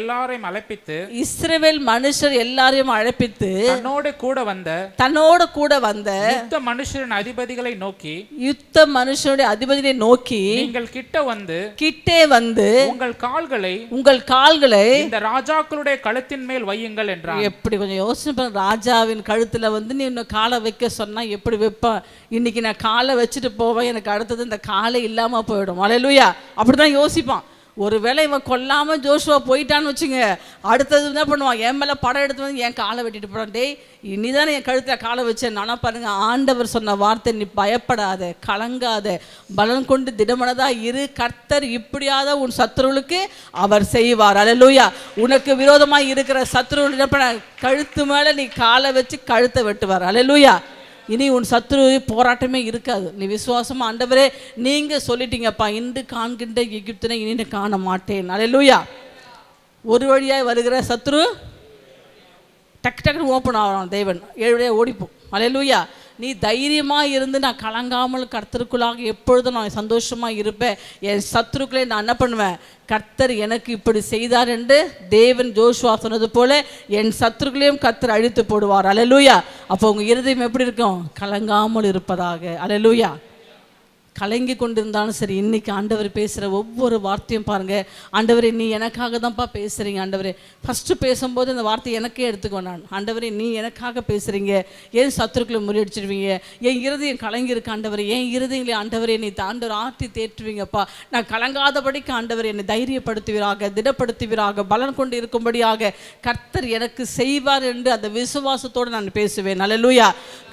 எல்லாரையும் அழைப்பித்து தன்னோடு கூட வந்த யுத்த மனுஷரின் அதிபதிகளை நோக்கி நீங்கள் கிட்டே வந்து உங்கள் கால்களை இந்த ராஜாக்களுடைய கழுத்தின் மேல் வையுங்கள் என்றார். எப்படி கொஞ்சம் யோசனை, ராஜாவின் கழுத்துல நீ காலை வைக்க சொன்னா எப்படி வைப்ப? இன்னைக்கு நான் காலை வச்சுட்டு போவேன், எனக்கு அடுத்தது இந்த காலை இல்லாம போயிடும். அல்லேலூயா. அப்படிதான் யோசிப்பான். ஒருவேளை இவன் கொல்லாம ஜோஷுவா போயிட்டான்னு வச்சுங்க, அடுத்தது என்ன பண்ணுவான்? என் மேல படம் எடுத்து வந்து என் காலை வெட்டிட்டு போறான். டேய், இனிதானே என் கழுத்துல காலை வச்சேன். நானா பாருங்க, ஆண்டவர் சொன்ன வார்த்தை, நீ பயப்படாத, கலங்காத, பலன் கொண்டு திடமனதா இரு. கர்த்தர் இப்படியாத உன் சத்துருவுக்கு அவர் செய்வார். அல்லேலூயா. உனக்கு விரோதமா இருக்கிற சத்துருவுக்கு என்ன பண்ண? கழுத்து மேல நீ காலை வச்சு கழுத்தை வெட்டுவார். அல்லேலூயா. இனி உன் சத்துரு போராட்டமே இருக்காது. நீ விசுவாசமா, ஆண்டவரே நீங்க சொல்லிட்டீங்கப்பா, இன்று காண்கின்ற எகிப்தினை இனி காண மாட்டேன். அல்லேலூயா. ஒரு வழியாய் வருகிற சத்துரு டக்குன்னு ஓப்பன் ஆகிறான். தேவன் 7 வழியாக ஓடிப்போம். அல்லேலூயா. நீ தைரியமா இருந்து நான் கலங்காமல் கர்த்தருக்குள்ளாக எப்பொழுதும் நான் சந்தோஷமா இருப்பேன், என் சத்துருக்களை நான் என்ன பண்ணுவேன், கர்த்தர் எனக்கு இப்படி செய்தார் என்று தேவன் ஜோஷுவா சொன்னது போல என் சத்துருக்களையும் கர்த்தர் அழித்து போடுவார். அல்லேலூயா. அப்போ உங்க இருதயம் எப்படி இருக்கும்? கலங்காமல் இருப்பதாக. அல்லேலூயா. கலங்கி கொண்டிருந்தாலும் சரி, இன்னைக்கு ஆண்டவர் பேசுகிற ஒவ்வொரு வார்த்தையும் பாருங்கள், ஆண்டவரே நீ எனக்காக தான்ப்பா பேசுகிறீங்க. ஆண்டவரே ஃபஸ்ட்டு பேசும்போது இந்த வார்த்தையை எனக்கே எடுத்துக்குவேன் நான். ஆண்டவரே நீ எனக்காக பேசுகிறீங்க, ஏன் சத்துருக்களை முறியடிச்சிடுவீங்க, என் இருதயம் கலங்கியிருக்கு ஆண்டவரே, என் இருதயங்களே ஆண்டவரே நீ ஆண்டவர் ஆற்றி தேற்றுவீங்கப்பா, நான் கலங்காதபடிக்கு ஆண்டவர் என்னை தைரியப்படுத்துவீராக, திடப்படுத்துவீராக, பலன் கொண்டு இருக்கும்படியாக கர்த்தர் எனக்கு செய்வார் என்று அந்த விசுவாசத்தோடு நான் பேசுவேன். அல்லேலூயா.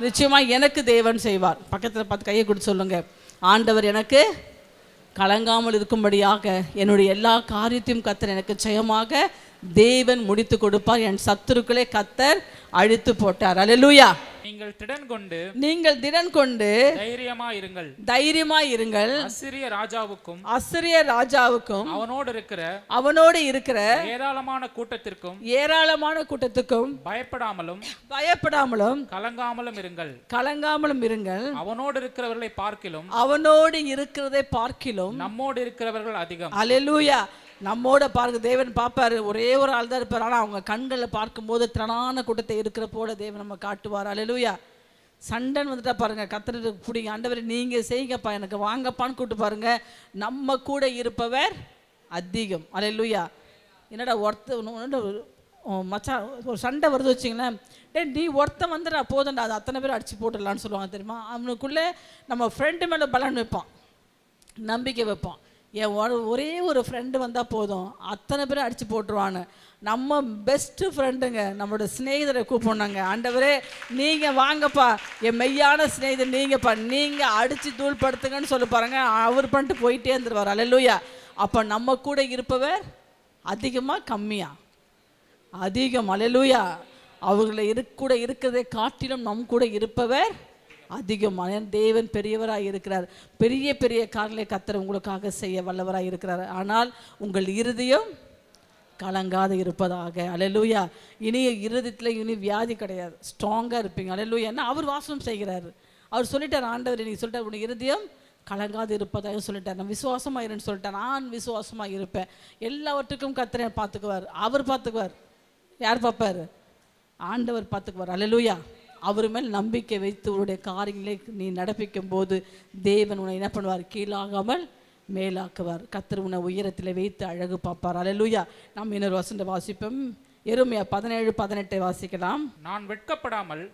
நிச்சயமாக எனக்கு தேவன் செய்வார். பக்கத்தில் பார்த்து கையை கொடுத்து சொல்லுங்கள், ஆண்டவர் எனக்கு கலங்காமல் இருக்கும்படியாக என்னுடைய எல்லா காரியத்தையும் கர்த்தர் எனக்கு ஜெயமாக தேவன் முடித்து கொடுப்பார், என் சத்துருக்களை கர்த்தர் அழித்து போட்டார். அல்லேலூயா. நீங்கள் திடன் கொண்டு தைரியமாய் இருங்கள். அசிரிய ராஜாவுக்கும் அவனோடு இருக்கிற ஏராளமான கூட்டத்திற்கும் பயப்படாமலும் கலங்காமலும் இருங்கள். அவனோடு இருக்கிறதை பார்க்கிலும் நம்மோடு இருக்கிறவர்கள் அதிகம். அல்லேலூயா. நம்மோட பாருங்க, தேவன் பார்ப்பாரு, ஒரே ஒரு ஆள் தான் இருப்பார், ஆனால் அவங்க கண்களில் பார்க்கும்போது திரளான கூட்டத்தை இருக்கிற போல தேவன் நம்ம காட்டுவார். அல்லேலூயா. சண்டன் வந்துட்டா பாருங்க, கர்த்தருக்கு பிடிங்க, ஆண்டவரே நீங்கள் செய்யுங்கப்பா, எனக்கு வாங்கப்பான்னு கூப்பிட்டு பாருங்க, நம்ம கூட இருப்பவர் அதிகம். அல்லேலூயா. என்னடா மச்சான் ஒரு சண்டை வருது வச்சிங்களேன், நீ ஒருத்தன் வந்துடா போதும்டா, அது அத்தனை பேர் அடித்து போட்டுடலான்னு சொல்லுவாங்க தெரியுமா. அவனுக்குள்ளே நம்ம ஃப்ரெண்டு மேலே பலன் வைப்பான், நம்பிக்கை வைப்பான். என் ஒரே ஒரு ஃப்ரெண்டு வந்தால் போதும், அத்தனை பேரும் அடித்து போட்டுருவான்னு. நம்ம பெஸ்ட்டு ஃப்ரெண்டுங்க, நம்மளோட சிநேகிதரை கூப்பிட்ணாங்க, ஆண்டவரே நீங்கள் வாங்கப்பா, என் மெய்யான சிநேகிதர் நீங்கப்பா, நீங்கள் அடித்து தூள்படுத்துங்கன்னு சொல்லி பாருங்க, அவர் பண்ணிட்டு போயிட்டே இருந்துருவார். அல்லேலூயா. அப்போ நம்ம கூட இருப்பவர் அதிகமாக கம்மியா? அதிகம். அல்லேலூயா. அவர்களை கூட இருக்கிறதை காட்டிலும் நம் கூட இருப்பவர் அதிகமான தேவன் பெரியவராக இருக்கிறார். பெரிய பெரிய காரியங்களை கர்த்தர் உங்களுக்காக செய்ய வல்லவராக இருக்கிறார். ஆனால் உங்கள் இருதயம் கலங்காத இருப்பதாக. அல்லேலூயா. இனி இருதயத்தில் இனி வியாதி கிடையாது, ஸ்ட்ராங்காக இருப்பீங்க. அல்லேலூயா. ஏன்னா அவர் வாசனம் செய்கிறார். அவர் சொல்லிட்டார், ஆண்டவர் நீ சொல்லிட்டார், உன் இருதயம் கலங்காது இருப்பதாக சொல்லிட்டார். நான் விசுவாசமாக இருன்னு சொல்லிட்டேன், நான் விசுவாசமாக இருப்பேன். எல்லாவற்றுக்கும் கர்த்தரை பார்த்துக்குவார். அவர் பார்த்துக்குவார். யார் பார்ப்பார்? ஆண்டவர் பார்த்துக்குவார். அல்லேலூயா. அவர் மேல் நம்பிக்கை வைத்து உன்னுடைய காரியங்களை நீ நடப்பிக்கும் போது தேவன் உன்னை என்ன பண்ணுவார்? கீழாகாமல் மேலாக்குவார். கர்த்தர் உன்னை உயரத்தில் வைத்து அழகு பார்ப்பார். அல்லேலூயா. நாம் இன்னொரு வசனத்தை வாசிப்போம். எரேமியா 17:18 வாசிக்கலாம். நான் வெட்கப்படாமல்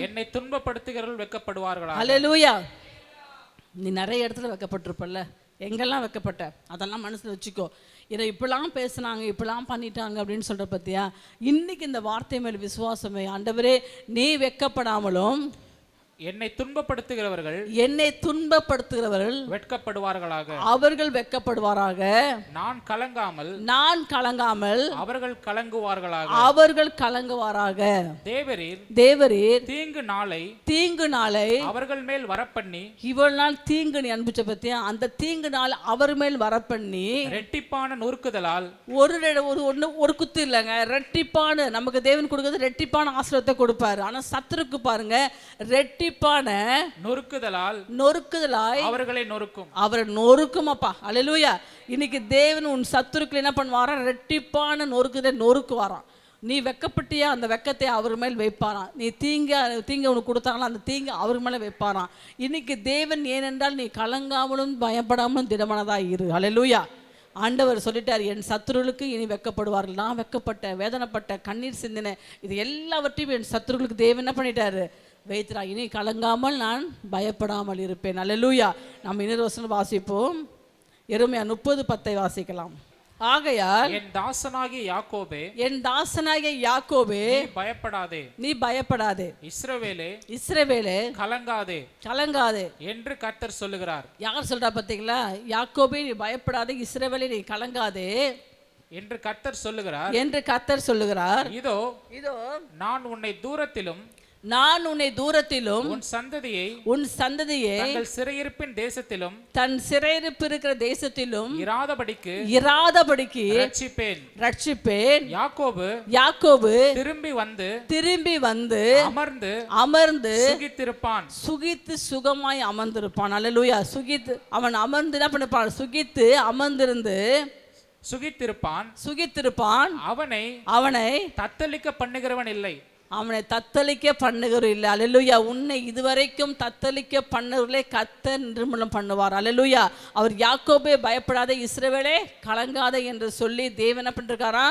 என்னை துன்பப்படுத்துகிறவர்கள் வெட்கப்படுவார்களா. அல்லேலூயா. நீ நிறைய இடத்துல வெட்கப்பட்டிருப்பல்ல, எங்கெல்லாம் வெட்கப்பட்ட அதெல்லாம் மனசில் வச்சுக்கோ. இதை இப்படிலாம் பேசுனாங்க, இப்படிலாம் பண்ணிட்டாங்க அப்படின்னு சொல்கிற பற்றியா, இன்றைக்கி இந்த வார்த்தை மேல் விசுவாசமே. ஆண்டவரே நீ வெட்கப்படாமலும் என்னை துன்பப்படுத்துகிறவர்கள் வெட்கப்படுவார்களாக, அவர்கள் வெட்கப்படுவாராக. நான் கலங்காமல் அவர்கள் கலங்குவாராக. தேவரீர் தீங்கு நாளை அவர்கள் மேல் வரப்பண்ணி, இவ்வளவு நாள் தீங்கு நீ அனுப்பிச்ச பத்தியா, அந்த தீங்கு நாள் அவர் மேல் வரப்பண்ணி ரெட்டிப்பான நொறுக்குதலால், ஒரு குத்து இல்லைங்க, ரெட்டிப்பான, நமக்கு தேவன் கொடுக்கிறது ரெட்டிப்பான ஆசீர்வாதத்தை கொடுப்பாரு. ஆனா சத்துருக்கு பாருங்க, ரெட்டிப்பான நொறுக்குதலாய் அவர்களை நொறுக்கும். அப்பா அல்லேலூயா. இன்னைக்கு தேவன் உன் சத்துருக்களை என்ன பண்ணுவாரா? ரெட்டிப்பான நொறுக்குவாராம். நீ வெக்கப்பட்டியா, அந்த வெக்கத்தை அவர் மேல் வைப்பாராம். நீ தீங்க உனக்கு கொடுத்தாங்களா, அந்த தீங்க அவர் மேலே வைப்பாராம். இன்னைக்கு தேவன் ஏனென்றால் நீ கலங்காமலும் பயப்படாமலும் திடமானதாக இரு. அல்லேலூயா. ஆண்டவர் சொல்லிட்டார், என் சத்துருளுக்கு இனி வெக்கப்படுவார்கள். நான் வெக்கப்பட்ட, வேதனைப்பட்ட, கண்ணீர் சிந்தின, இது எல்லாவற்றையும் என் சத்துருளுக்கு தேவன் என்ன பண்ணிட்டாரு? வைத்திரா. இனி கலங்காமல் நான் பயப்படாமல் இருப்பேன். அல்லேலூயா. நம்ம இன்னொரு வசனம் வாசிப்போம். எரேமியா 30:10 வாசிக்கலாம். ஆகையால் என் தாசனாகிய யாக்கோபே நீ பயப்படாதே, இஸ்ரவேலே கலங்காதே என்று கர்த்தர் சொல்லுகிறார். யார் சொல்றா பார்த்தீங்களா? யாக்கோபே நீ பயப்படாதே, இஸ்ரவேலே நீ கலங்காதே என்று கர்த்தர் சொல்லுகிறார். இதோ நான் உன்னை தூரத்திலும் நான் உன்னை தூரத்திலும் உன் சந்ததியை தங்கள் சிறையிருப்பின் தேசத்திலும் தன் சிறையிருப்பு இருக்கிற தேசத்திலும் இராதபடிக்கு ரட்சிப்பேன். யாக்கோபு திரும்பி வந்து அமர்ந்து சுகித்து சுகமாய் அமர்ந்திருப்பான். அல்லேலூயா. அவன் அமர்ந்து என்ன பண்ணிருப்பான்? சுகித்து அமர்ந்திருந்து சுகித்திருப்பான். அவனை தத்தளிக்க பண்ணுகிறவன் இல்லை. அவனை தத்தளிக்க பண்ணுகிறவர் இல்லை. அல்லேலூயா. உன்னை இதுவரைக்கும் தத்தளிக்க பண்ணவர்களே கர்த்தர் நிர்மூலம் பண்ணுவார். அல்லேலூயா. அவர் யாக்கோபே பயப்படாத, இஸ்ரவேலே கலங்காத என்று சொல்லி தேவன் என்ன பண்ணிருக்காரா?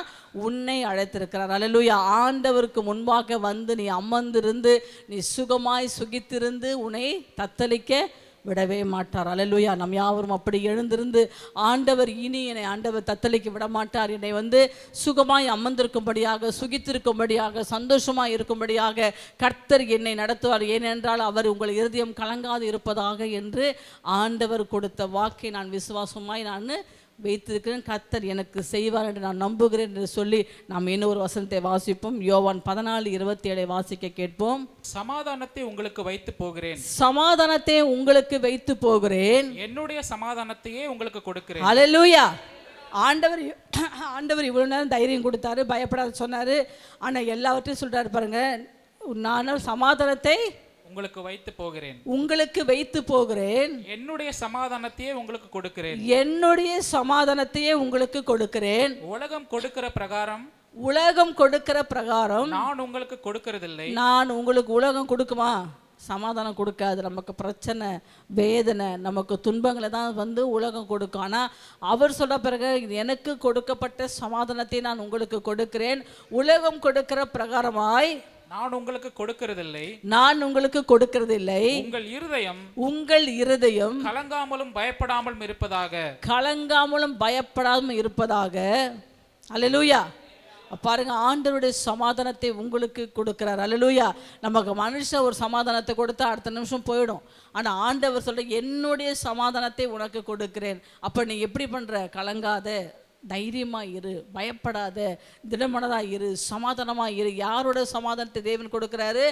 உன்னை அழைத்திருக்கிறார். அல்லேலூயா. ஆண்டவருக்கு முன்பாக வந்து நீ அமர்ந்திருந்து நீ சுகமாய் சுகித்திருந்து உன்னை தத்தளிக்க விடவே மாட்டார். அல்லேலூயா. நம் யாவரும் அப்படி எழுந்திருந்து ஆண்டவர் இனி என்னை ஆண்டவர் தத்தளிக்க விட மாட்டார். என்னை வந்து சுகமாய் அமர்ந்திருக்கும்படியாக, சுகித்திருக்கும்படியாக, சந்தோஷமாய் இருக்கும்படியாக கர்த்தர் என்னை நடத்துவார். ஏனென்றால் அவர் உங்கள் இருதயம் கலங்காது இருப்பதாக என்று ஆண்டவர் கொடுத்த வாக்கை நான் விசுவாசமாய் நான் வைத்திருக்கிறேன். கர்த்தர் எனக்கு செய்வார் என்று நான் நம்புகிறேன் என்று சொல்லி நாம் இன்னொரு வசனத்தை வாசிப்போம். யோவான் 14:27 வாசிக்க கேட்போம். சமாதானத்தை உங்களுக்கு வைத்து போகிறேன், சமாதானத்தை உங்களுக்கு வைத்து போகிறேன், என்னுடைய சமாதானத்தையே உங்களுக்கு கொடுக்கிறேன். அல்லேலூயா. ஆண்டவர் இவ்வளவு நேரம் தைரியம் கொடுத்தாரு, பயப்படாத சொன்னாரு. ஆனா எல்லாவற்றையும் சொல்றாரு பாருங்க. நான் சமாதானத்தை உங்களுக்கு வைத்து போகிறேன், என்னுடைய சமாதானத்தையே உங்களுக்கு கொடுக்கிறேன், என்னுடைய சமாதானத்தையே உங்களுக்கு கொடுக்கிறேன். உலகம் கொடுக்கிற பிரகாரம் நான் உங்களுக்கு கொடுக்கிறதில்லை. நான் உங்களுக்கு உலகம் கொடுக்குமா? சமாதானம் கொடுக்காது. நமக்கு பிரச்சனை, வேதனை, நமக்கு துன்பங்களை தான் வந்து உலகம் கொடுக்கும். ஆனால் அவர் சொல்ல பிறகு எனக்கு கொடுக்கப்பட்ட சமாதானத்தை நான் உங்களுக்கு கொடுக்கிறேன். உலகம் கொடுக்கிற பிரகாரமாய் நான் உங்களுக்கு கொடுக்கிறதில்லை. உங்கள் இருதயம் கலங்காமலும் பயப்படாமல் இருப்பதாக. அல்லேலூயா. பாருங்க, ஆண்டவருடைய சமாதானத்தை உங்களுக்கு கொடுக்கிறார். அல்லேலூயா. நமக்கு மனுஷன் ஒரு சமாதானத்தை கொடுத்தா அடுத்த நிமிஷம் போயிடும். ஆனால் ஆண்டவர் சொல்ற என்னுடைய சமாதானத்தை உனக்கு கொடுக்கிறேன். அப்போ நீ எப்படி பண்ற? கலங்காத, தைரியமா இரு, பயப்படாத, திடமனதா இரு, சமாதானமா இரு. யாரோட சமாதானத்தை தேவன் கொடுக்கிறாரு?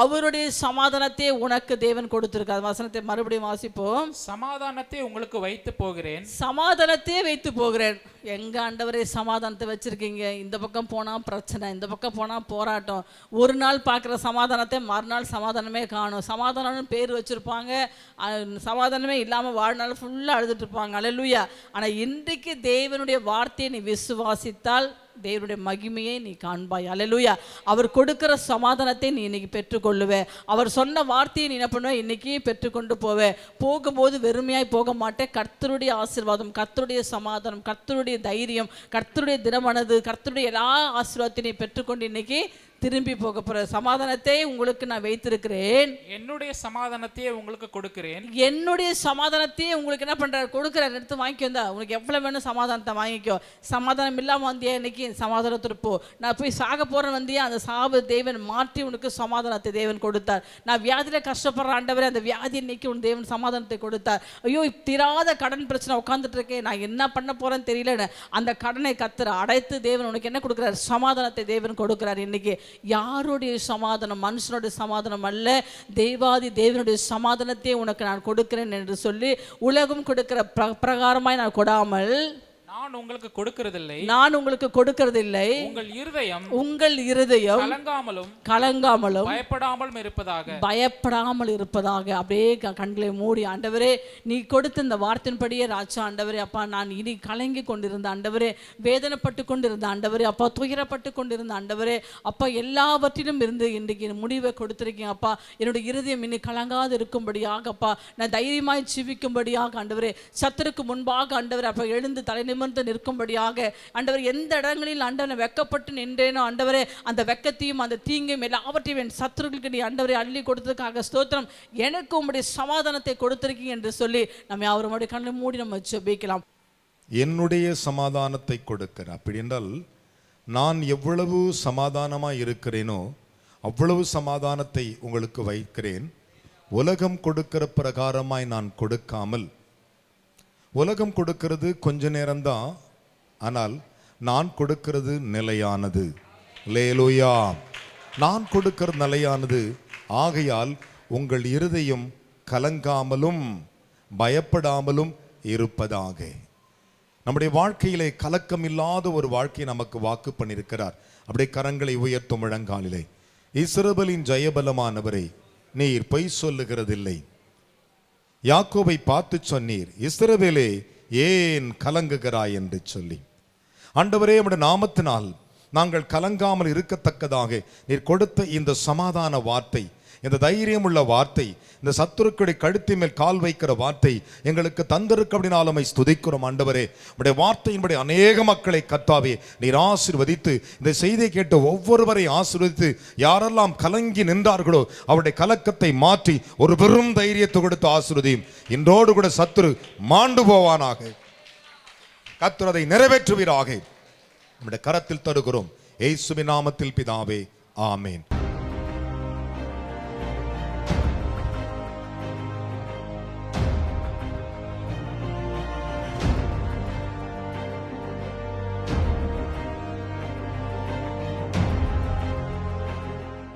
அவருடைய சமாதானத்தை உனக்கு தேவன் கொடுத்திருக்காரு. வசனத்தை மறுபடியும் வாசிப்போம். சமாதானத்தை உங்களுக்கு வைத்து போகிறேன், சமாதானத்தை வைத்து போகிறேன். எங்க ஆண்டவரே சமாதானத்தை வச்சிருக்கீங்க? இந்த பக்கம் போனா பிரச்சனை, இந்த பக்கம் போனா போராட்டம். ஒரு நாள் பார்க்குற சமாதானத்தை மறுநாள் சமாதானமே காணும். சமாதானம்னு பேர் வச்சிருப்பாங்க, சமாதானமே இல்லாமல் வாழ்நாள் ஃபுல்லாக அழுதுட்டு இருப்பாங்க. அல்லேலூயா. ஆனால் இன்றைக்கு தேவனுடைய வார்த்தையை நீ விசுவாசித்தால் தேவனுடைய மகிமையை நீ காண்பாய். அல்லேலூயா. அவர் கொடுக்கிற சமாதானத்தை நீ இன்னைக்கு பெற்றுக்கொள்ளுவே. அவர் சொன்ன வார்த்தையை நீ என்ன பண்ணுவ? இன்னைக்கு பெற்றுக்கொண்டு போவே. போகும்போது வெறுமையாய் போக மாட்டேன். கர்த்தருடைய ஆசீர்வாதம், கர்த்தருடைய சமாதானம், கர்த்தருடைய தைரியம், கர்த்தருடைய தினமானது, கர்த்தருடைய எல்லா ஆசீர்வாதத்தை நீ பெற்றுக்கொண்டு இன்னைக்கு திரும்பி போக போற. சமாதானத்தை உங்களுக்கு நான் வைத்திருக்கிறேன், என்னுடைய சமாதானத்தையே உங்களுக்கு கொடுக்கிறேன். என்னுடைய சமாதானத்தையே உங்களுக்கு என்ன பண்றாரு? கொடுக்குறாரு. எடுத்து வாங்கிக்கோ. தான் உனக்கு எவ்வளவு வேணும் சமாதானத்தை வாங்கிக்கோ. சமாதானம் இல்லாமல் வந்தியா இன்னைக்கு சமாதானத்தோடு போ. நான் போய் சாக போறேன் வந்தியா, அந்த சாப தேவன் மாற்றி உனக்கு சமாதானத்தை தேவன் கொடுத்தார். நான் வியாதியில கஷ்டப்படுற ஆண்டவரே, அந்த வியாதி இன்னைக்கு உன் தேவன் சமாதானத்தை கொடுத்தார். ஐயோ தீராத கடன் பிரச்சனை உட்காந்துட்டு இருக்கேன், நான் என்ன பண்ண போறேன்னு தெரியல. அந்த கடனை கத்துற அடைத்து தேவன் உனக்கு என்ன கொடுக்குறாரு? சமாதானத்தை தேவன் கொடுக்குறாரு. இன்னைக்கு யாருடைய சமாதானம்? மனுஷனுடைய சமாதானம் அல்ல, தேவாதி தேவனுடைய சமாதானத்தை உனக்கு நான் கொடுக்கிறேன் என்று சொல்லி உலகம் கொடுக்கிற பிரகாரமாய் நான் கொடாமல் நான் உங்களுக்கு கொடுக்கிறதில்லை. உங்கள் இருதயம் கலங்காமலும் பயப்படாமல் இருப்பதாக. அப்படியே கண்களை மூடி, ஆண்டவரே நீ கொடுத்த இந்த வார்த்தையின்படியே ராஜா ஆண்டவரே அப்பா, நான் இனி கலங்கி கொண்டிருந்த ஆண்டவரே, வேதனைப்பட்டு கொண்டிருந்த ஆண்டவரே அப்பா, துயரப்பட்டு கொண்டிருந்த ஆண்டவரே அப்பா, எல்லாவற்றிலும் இருந்து இன்றைக்கு முடிவை கொடுத்திருக்கீங்க அப்பா. என்னுடைய இருதயம் இனி கலங்காது இருக்கும்படியாக அப்பா, நான் தைரியமாய் ஜீவிக்கும்படியாக ஆண்டவரே, சத்துருக்கு முன்பாக ஆண்டவரே அப்பா எழுந்து தலை நிமிர்ந்து நிற்கும்படியாக ஆண்டவர், எந்த இடங்களில் ஆண்டவரை வெக்கப்பட்டு நின்றேனோ ஆண்டவரே, அந்த வெக்கத்தையும் அந்த தீங்கையும் எல்லாவற்றையும் என் சத்துருக்களுக்கு நீ ஆண்டவரை அள்ளி கொடுத்ததுக்காக ஸ்தோத்திரம். எனக்கு உம்முடைய சமாதானத்தை கொடுத்திருக்கீங்க என்று சொல்லி நம்ம அவருடைய கண்ணை மூடி நம்ம ஜெபிக்கலாம். என்னுடைய சமாதானத்தை கொடுக்கிற, அப்படி என்றால் நான் எவ்வளவு சமாதானமாக இருக்கிறேனோ அவ்வளவு சமாதானத்தை உங்களுக்கு வைக்கிறேன். உலகம் கொடுக்கிற பிரகாரமாய் நான் கொடுக்காமல், உலகம் கொடுக்கிறது கொஞ்ச நேரம்தான், ஆனால் நான் கொடுக்கிறது நிலையானது. அல்லேலூயா. நான் கொடுக்கிற நிலையானது. ஆகையால் உங்கள் இருதயம் கலங்காமலும் பயப்படாமலும் இருப்பதாக. நம்முடைய வாழ்க்கையிலே கலக்கம் இல்லாத ஒரு வாழ்க்கையை நமக்கு வாக்கு பண்ணியிருக்கிறார். அப்படியே கரங்களை உயர்த்தும் முழங்காலிலே, இஸ்ரவேலின் ஜெயபலமானவரே, நீர் பொய் சொல்லுகிறதில்லை. யாக்கோபை பார்த்து சொன்னீர், இஸ்ரவேலே ஏன் கலங்குகிறாய் என்று சொல்லி. ஆண்டவரே, உம்முடைய நாமத்தினால் நாங்கள் கலங்காமல் இருக்கத்தக்கதாக நீர் கொடுத்த இந்த சமாதான வார்த்தை, இந்த தைரியம் உள்ள வார்த்தை, இந்த சத்துருக்களுடைய கழுத்தின் மேல் கால் வைக்கிற வார்த்தை எங்களுக்கு தந்திருக்க அப்படினாலுமை ஸ்துதிக்கிறோம். ஆண்டவரே, உடைய வார்த்தையின்படி அநேக மக்களை கர்த்தாவே நீர் ஆசீர்வதித்து, இந்த செய்தியை கேட்டு ஒவ்வொருவரை ஆசீர்வதித்து, யாரெல்லாம் கலங்கி நின்றார்களோ அவருடைய கலக்கத்தை மாற்றி ஒரு பெரும் தைரியத்தை கொடுத்து ஆசீர்வதியும். இன்றோடு கூட சத்துரு மாண்டு போவானாக. கர்த்தர் அதை நிறைவேற்றுவீராக. நம்முடைய கரத்தில் தருகிறோம், இயேசுவின் நாமத்தில் பிதாவே, ஆமேன்.